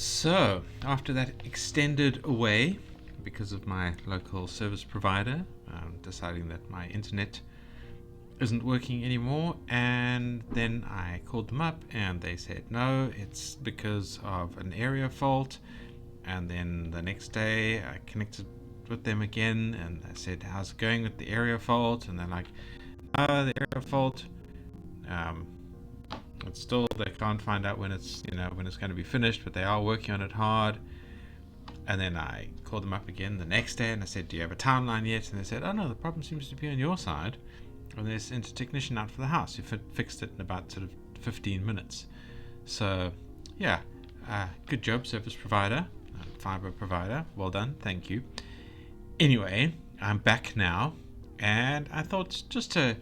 So, after that extended away, because of my local service provider deciding that my internet isn't working anymore, and then I called them up and they said no, it's because of an area fault. And then the next day I connected with them again and I said, how's it going with the area fault? And they're like, oh, the area fault, um, it's still, they can't find out when it's when it's going to be finished, but they are working on it hard. And then I called them up again the next day and I said, do you have a timeline yet? And they said, oh no, the problem seems to be on your side, and they sent a technician out for the house who fixed it in about sort of 15 minutes. So yeah, good job, service provider, fiber provider, well done, thank you. Anyway, I'm back now, and I thought, just to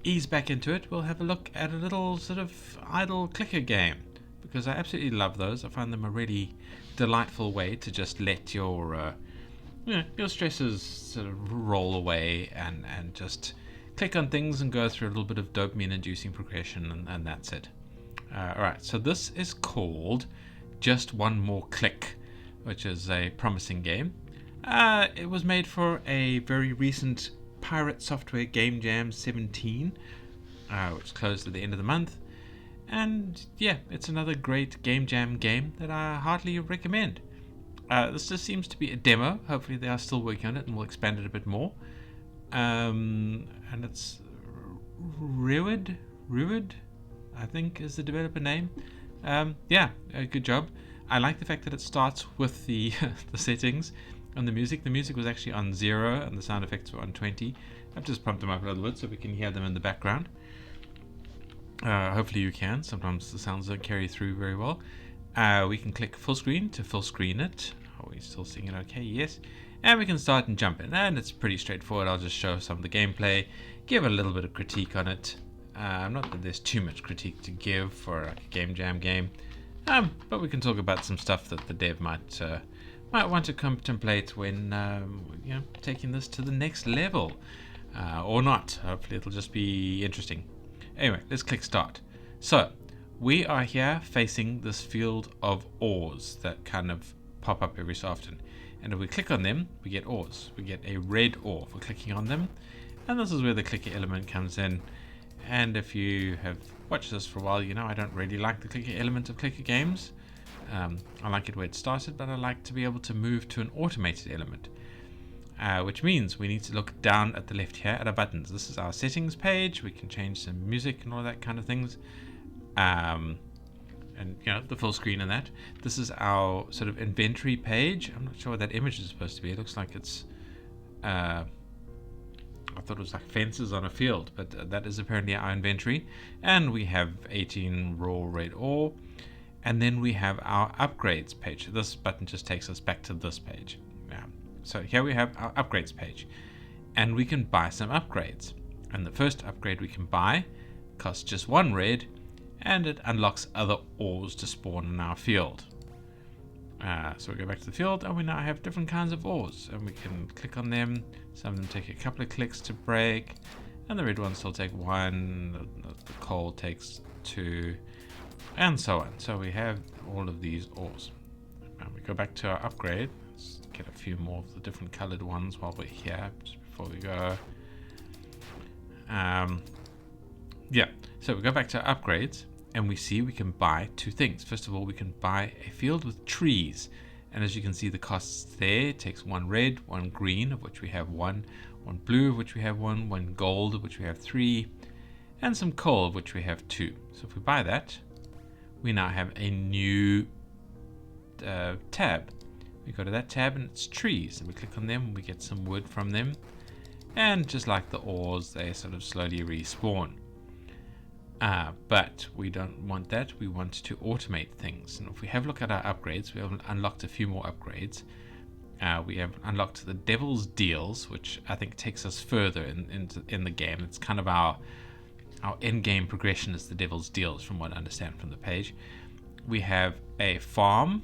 ease back into it, we'll have a look at a little sort of idle clicker game, because I absolutely love those. I find them a really delightful way to just let your your stresses sort of roll away and just click on things and go through a little bit of dopamine inducing progression, and that's it. Alright, so this is called Just One More Click, which is a promising game. It was made for a very recent Pirate Software Game Jam 17, which closed at the end of the month. And yeah, it's another great Game Jam game that I heartily recommend. This just seems to be a demo. Hopefully they are still working on it and will expand it a bit more. And it's Ruid, I think is the developer name. Good job. I like the fact that it starts with the the settings and the music. The music was actually on 0 and the sound effects were on 20. I've just pumped them up a little bit so we can hear them in the background. Hopefully you can. Sometimes the sounds don't carry through very well. We can click full screen to full screen it. Are we still seeing it okay? Yes. And we can start and jump in. And it's pretty straightforward. I'll just show some of the gameplay, give a little bit of critique on it. Not that there's too much critique to give for like a Game Jam game. But we can talk about some stuff that the dev might want to contemplate when taking this to the next level, or not. Hopefully it'll just be interesting. Anyway, let's click start. So we are here facing this field of ores that kind of pop up every so often, and if we click on them we get ores. We get a red ore for clicking on them, and this is where the clicker element comes in. And if you have watched this for a while, you know I don't really like the clicker element of clicker games. I like it where it started, but I like to be able to move to an automated element, which means we need to look down at the left here at our buttons. This is our settings page. We can change some music and all that kind of things, and the full screen and that. This is our sort of inventory page. I'm not sure what that image is supposed to be. It looks like it's I thought it was like fences on a field, but that is apparently our inventory. And we have 18 raw red ore. And then we have our upgrades page. This button just takes us back to this page. So here we have our upgrades page. And we can buy some upgrades. And the first upgrade we can buy costs just 1 red, and it unlocks other ores to spawn in our field. So we go back to the field, and we now have different kinds of ores, and we can click on them. Some of them take a couple of clicks to break, and the red ones still take 1, the coal takes 2, and so on. So we have all of these ores. And we go back to our upgrade. Let's get a few more of the different colored ones while we're here, just before we go. So we go back to our upgrades, and we see we can buy 2 things. First of all, we can buy a field with trees, and as you can see the costs there, it takes 1 red, 1 green, of which we have 1 blue, of which we have 1 gold, of which we have 3, and some coal, of which we have 2. So if we buy that, we now have a new tab. We go to that tab and it's trees, and we click on them and we get some wood from them, and just like the ores, they sort of slowly respawn. But we don't want that. We want to automate things. And if we have a look at our upgrades, we have unlocked a few more upgrades. We have unlocked the Devil's Deals, which I think takes us further in the game. It's kind of our end game progression is the Devil's Deals, from what I understand from the page. We have a farm,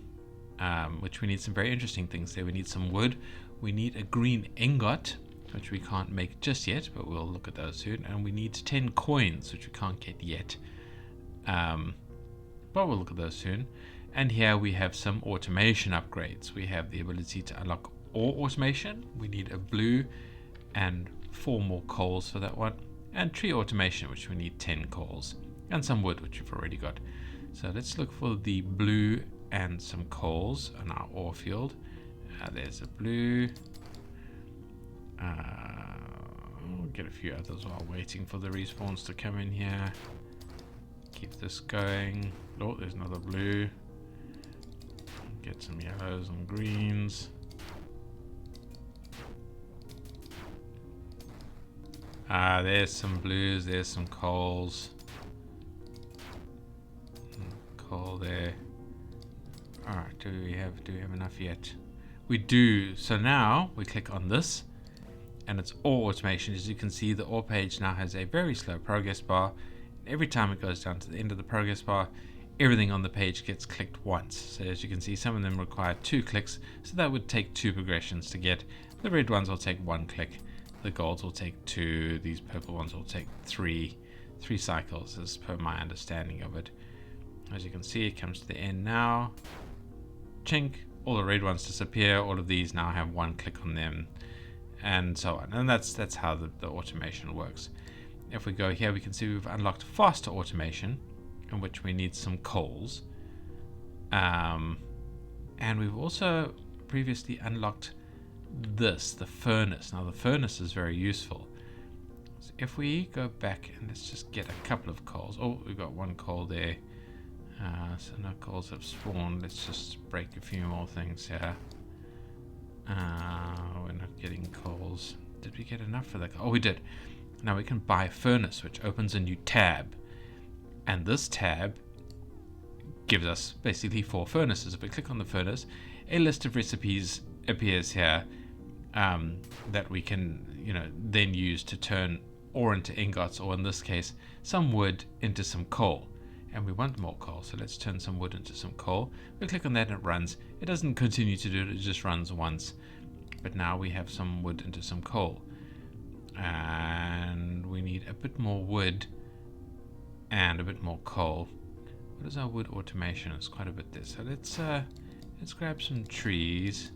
which we need some very interesting things there. We need some wood. We need a green ingot, which we can't make just yet, but we'll look at those soon. And we need 10 coins, which we can't get yet, but we'll look at those soon. And here we have some automation upgrades. We have the ability to unlock ore automation. We need a blue and 4 more coals for that one. And tree automation, which we need 10 coals. And some wood, which we've already got. So let's look for the blue and some coals on our ore field. There's a blue. We'll get a few others while waiting for the respawns to come in here. Keep this going. Oh, there's another blue. Get some yellows and greens. There's some blues, there's some coals. Coal there. Alright, do we have enough yet? We do. So now we click on this and it's ore automation. As you can see, the ore page now has a very slow progress bar. Every time it goes down to the end of the progress bar, everything on the page gets clicked once. So as you can see, some of them require 2 clicks, so that would take 2 progressions to get. The red ones will take 1 click, the golds will take 2, these purple ones will take 3 cycles, as per my understanding of it. As you can see, it comes to the end now. Chink, all the red ones disappear, all of these now have 1 click on them, and so on. And that's how the automation works. If we go here, we can see we've unlocked faster automation, in which we need some coals. And we've also previously unlocked this, the furnace. Now the furnace is very useful. So if we go back and let's just get a couple of coals. Oh, we've got 1 coal there. So no coals have spawned. Let's just break a few more things here. We're not getting coals. Did we get enough for that? Oh, we did. Now we can buy a furnace, which opens a new tab. And this tab gives us basically 4 furnaces. If we click on the furnace, a list of recipes appears here that we can, then use to turn ore into ingots, or in this case, some wood into some coal. And we want more coal, so let's turn some wood into some coal. We click on that and it runs. It doesn't continue to do it, it just runs once. But now we have some wood into some coal. And we need a bit more wood and a bit more coal. What is our wood automation? It's quite a bit there. So let's grab some trees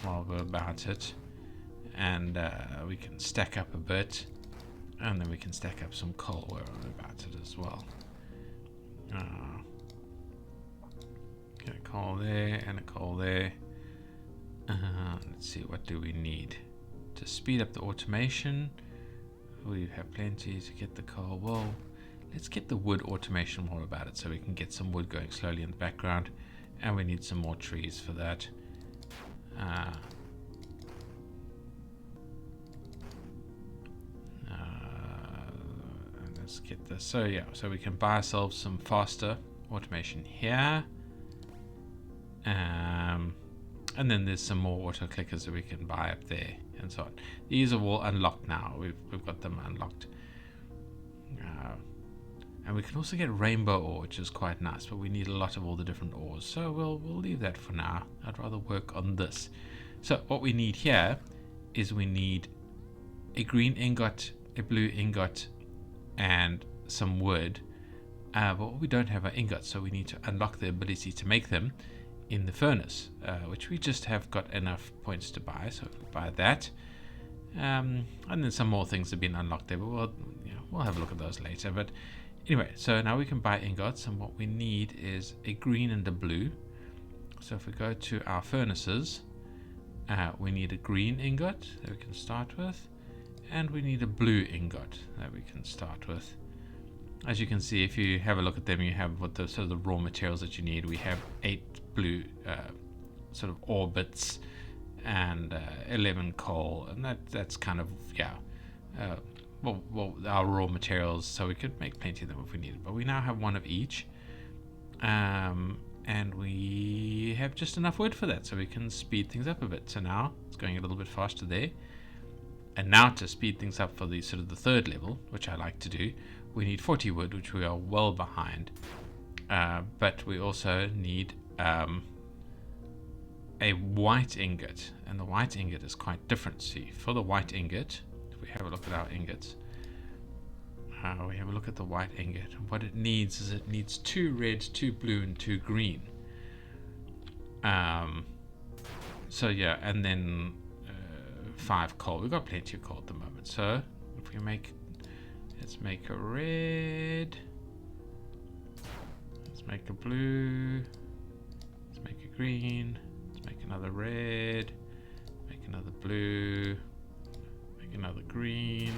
while we're about it. And we can stack up a bit. And then we can stack up some coal while we're about it as well. Get a coal there and a coal there. Let's see, what do we need to speed up the automation? We have plenty to get the coal. Well, let's get the wood automation more about it, so we can get some wood going slowly in the background, and we need some more trees for that. Let's get this. So yeah, so we can buy ourselves some faster automation here. And then there's some more auto clickers that we can buy up there and so on. These are all unlocked now. We've got them unlocked. And we can also get rainbow ore, which is quite nice, but we need a lot of all the different ores. So we'll leave that for now. I'd rather work on this. So what we need here is we need a green ingot, a blue ingot, and some wood. But what we don't have are ingots, so we need to unlock the ability to make them in the furnace, which we just have got enough points to buy, so we'll buy that. And then some more things have been unlocked there, but we'll have a look at those later. But anyway, so now we can buy ingots, and what we need is a green and a blue. So if we go to our furnaces, we need a green ingot that we can start with, and we need a blue ingot that we can start with. As you can see, if you have a look at them, you have what the sort of the raw materials that you need. We have 8 blue sort of ore bits and 11 coal, and that's kind of well, our raw materials, so we could make plenty of them if we needed. But we now have 1 of each, and we have just enough wood for that, so we can speed things up a bit. So now it's going a little bit faster there. And now to speed things up for the sort of the 3rd level, which I like to do, we need 40 wood, which we are well behind. But we also need a white ingot, and the white ingot is quite different. See, for the white ingot, if we have a look at our ingots, we have a look at the white ingot. What it needs is it needs 2 red, 2 blue, and 2 green. So yeah, and then 5 coal. We've got plenty of coal at the moment. So if we let's make a red. Let's make a blue. Let's make a green. Let's make another red. Make another blue. Make another green.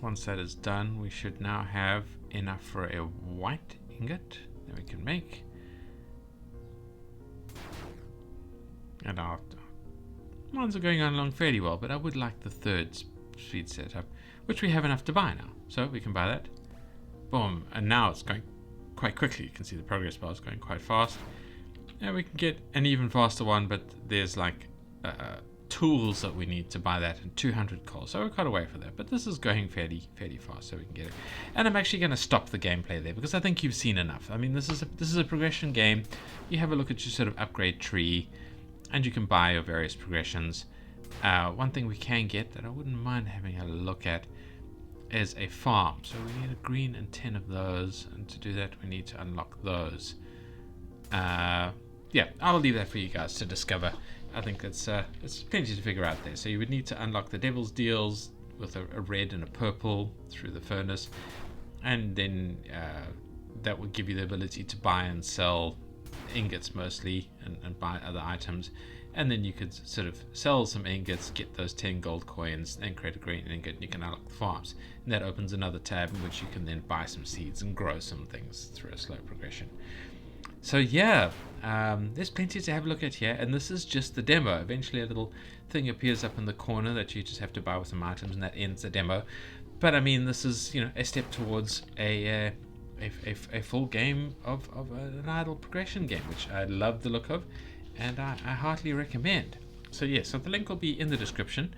Once that is done, we should now have enough for a white ingot that we can make. And our mines are going on along fairly well, but I would like the 3rd speed setup, which we have enough to buy now. So we can buy that. Boom. And now it's going quite quickly. You can see the progress bar is going quite fast. And we can get an even faster one, but there's like tools that we need to buy that, and 200 coal. So we're quite away for that. But this is going fairly fast, so we can get it. And I'm actually going to stop the gameplay there because I think you've seen enough. I mean, this is a progression game. You have a look at your sort of upgrade tree, and you can buy your various progressions. One thing we can get that I wouldn't mind having a look at is a farm. So we need a green and 10 of those, and to do that we need to unlock those. Yeah, I'll leave that for you guys to discover. I think it's plenty to figure out there. So you would need to unlock the Devil's Deals with a red and a purple through the furnace, and then that would give you the ability to buy and sell ingots mostly, and buy other items. And then you could sort of sell some ingots, get those 10 gold coins, then create a green ingot, and you can unlock the farms. And that opens another tab in which you can then buy some seeds and grow some things through a slow progression. So yeah, there's plenty to have a look at here, and this is just the demo. Eventually a little thing appears up in the corner that you just have to buy with some items, and that ends the demo. But I mean, this is, a step towards a full game of an idle progression game, which I love the look of, and I heartily recommend. So yeah, so the link will be in the description.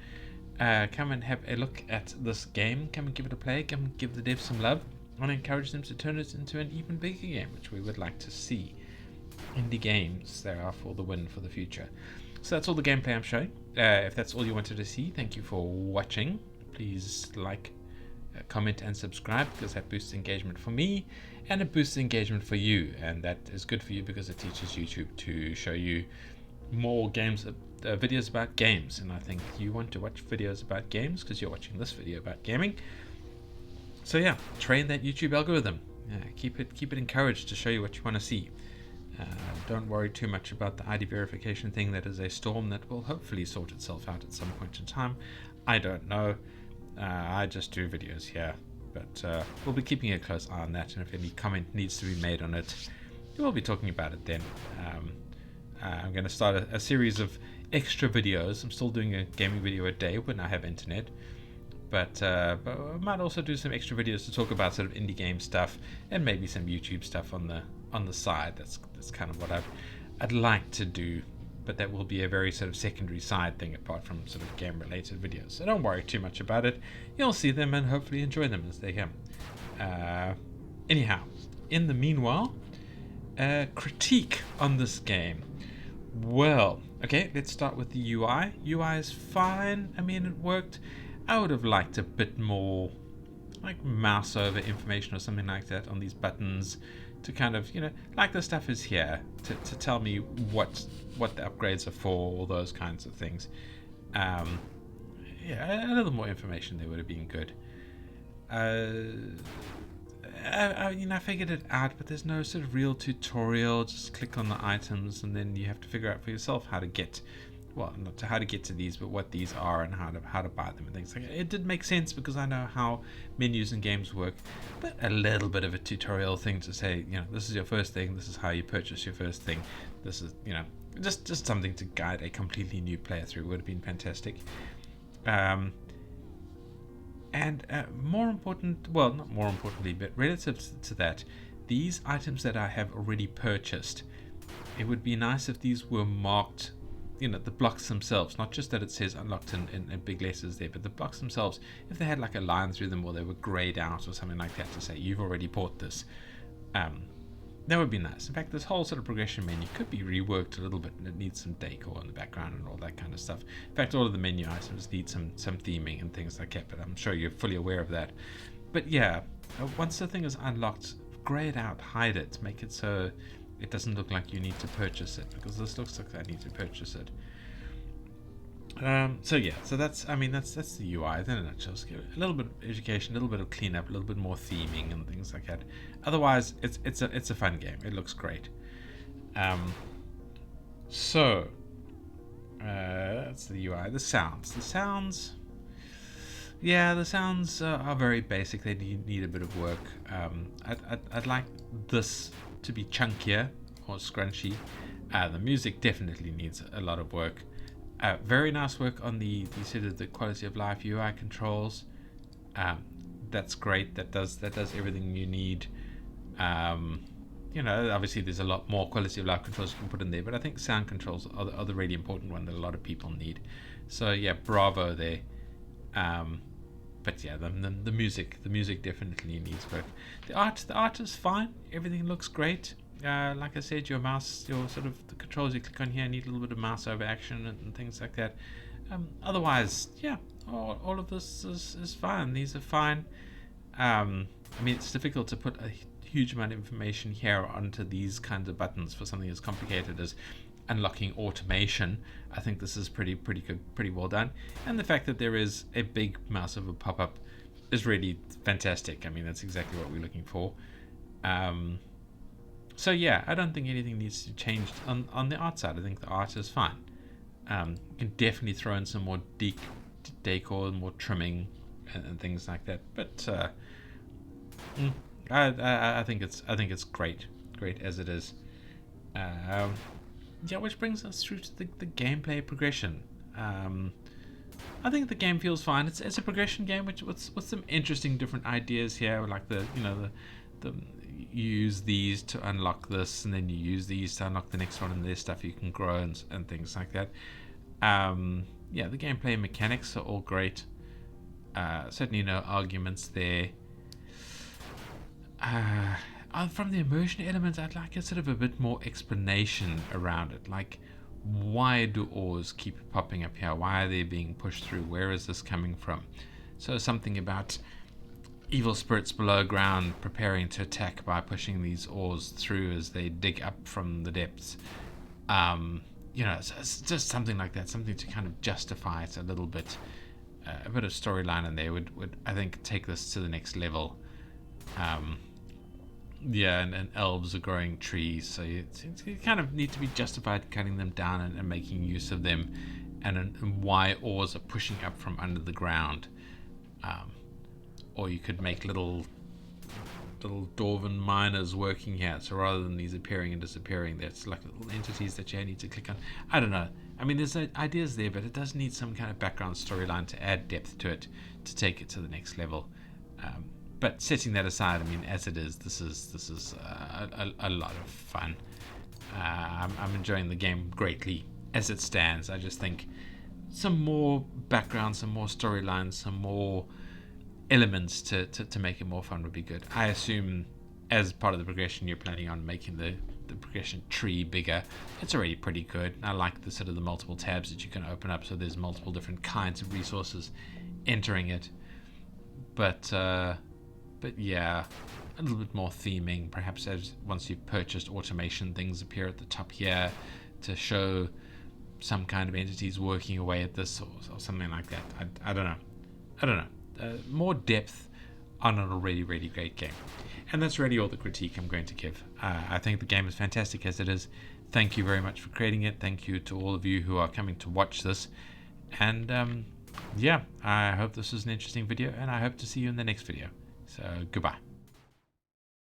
Come and have a look at this game. Come and give it a play. Come and give the devs some love, and encourage them to turn it into an even bigger game, which we would like to see. Indie games, they are for the win for the future. So that's all the gameplay I'm showing. If that's all you wanted to see, thank you for watching. Please like, comment and subscribe, because that boosts engagement for me and it boosts engagement for you, and that is good for you because it teaches YouTube to show you more games, videos about games. And I think you want to watch videos about games because you're watching this video about gaming. So yeah, train that YouTube algorithm. Keep it encouraged to show you what you want to see. Don't worry too much about the ID verification thing. That is a storm that will hopefully sort itself out at some point in time. I don't know. I just do videos here, but we'll be keeping a close eye on that, and if any comment needs to be made on it, we'll be talking about it then. I'm going to start a series of extra videos. I'm still doing a gaming video a day when I have internet, but I might also do some extra videos to talk about sort of indie game stuff, and maybe some YouTube stuff on the side. That's kind of what I'd like to do. But that will be a very sort of secondary side thing apart from sort of game related videos. So don't worry too much about it. You'll see them and hopefully enjoy them as they come. Anyhow, in the meanwhile, critique on this game. Well, okay, let's start with the UI. UI is fine. I mean, it worked. I would have liked a bit more like mouse over information or something like that on these buttons, to kind of, like the stuff is here to tell me what the upgrades are for, all those kinds of things. Yeah, a little more information there would have been good. I figured it out, but there's no sort of real tutorial. Just click on the items, and then you have to figure out for yourself how to get, well, not how to get to these, but what these are and how to buy them and things like that. It did make sense because I know how menus and games work, but a little bit of a tutorial thing to say, this is your first thing, this is how you purchase your first thing, this is, just something to guide a completely new player through would have been fantastic. And more important, well, not more importantly, but relative to that, these items that I have already purchased, it would be nice if these were marked, the blocks themselves, not just that it says unlocked in big letters there, but the blocks themselves, if they had like a line through them, or they were grayed out or something like that to say you've already bought this. That would be nice. In fact, this whole sort of progression menu could be reworked a little bit, and it needs some decor in the background and all that kind of stuff. In fact, all of the menu items need some theming and things like that, but I'm sure you're fully aware of that. But yeah, once the thing is unlocked, grey it out, hide it, make it so it doesn't look like you need to purchase it, because this looks like I need to purchase it. So yeah, so that's the UI in a nutshell. A little bit of education, a little bit of cleanup, a little bit more theming and things like that. Otherwise, it's a fun game. It looks great. So that's the UI. The sounds. Yeah, the sounds are very basic. They need a bit of work. I'd like this to be chunkier or scrunchy. The music definitely needs a lot of work. Very nice work on the quality of life UI controls. That's great. That does everything you need. Obviously there's a lot more quality of life controls you can put in there, but I think sound controls are the really important one that a lot of people need. So yeah, bravo there. But yeah, the music definitely needs work. The art is fine. Everything looks great. Like I said, your sort of the controls you click on here need a little bit of mouse over action and things like that. Otherwise, yeah, all of this is fine. These are fine. It's difficult to put a huge amount of information here onto these kinds of buttons for something as complicated as unlocking automation. I think this is pretty good, pretty well done. And the fact that there is a big mouse over pop-up is really fantastic. That's exactly what we're looking for. So yeah, I don't think anything needs to change on the art side. I think the art is fine. You can definitely throw in some more decor and more trimming and things like that. But I think it's great as it is. Which brings us through to the gameplay progression. I think the game feels fine. It's a progression game with some interesting different ideas here, like the you use these to unlock this, and then you use these to unlock the next one, and there's stuff you can grow and things like that. The gameplay mechanics are all great. Certainly no arguments there. From the immersion element, I'd like a sort of a bit more explanation around it. Like, why do ores keep popping up here? Why are they being pushed through? Where is this coming from? So something about evil spirits below ground preparing to attack by pushing these ores through as they dig up from the depths. It's just something like that, something to kind of justify it a little bit. A bit of storyline in there would I think take this to the next level. And elves are growing trees, so you kind of need to be justified cutting them down and making use of them, and why ores are pushing up from under the ground. Or you could make little dwarven miners working here, so rather than these appearing and disappearing, that's like little entities that you need to click on. I don't know. There's ideas there, but it does need some kind of background storyline to add depth to it, to take it to the next level. But setting that aside, as it is, this is a lot of fun. I'm enjoying the game greatly as it stands. I just think some more background, some more storylines, some more elements to make it more fun would be good. I assume as part of the progression you're planning on making the progression tree bigger. It's already pretty good. I like the sort of the multiple tabs that you can open up, so there's multiple different kinds of resources entering it. But yeah, a little bit more theming, perhaps as once you've purchased automation, things appear at the top here to show some kind of entities working away at this or something like that. I don't know. More depth on an already really great game. And that's really all the critique I'm going to give. I think the game is fantastic as it is. Thank you very much for creating it. Thank you to all of you who are coming to watch this. And I hope this was an interesting video, and I hope to see you in the next video. So goodbye.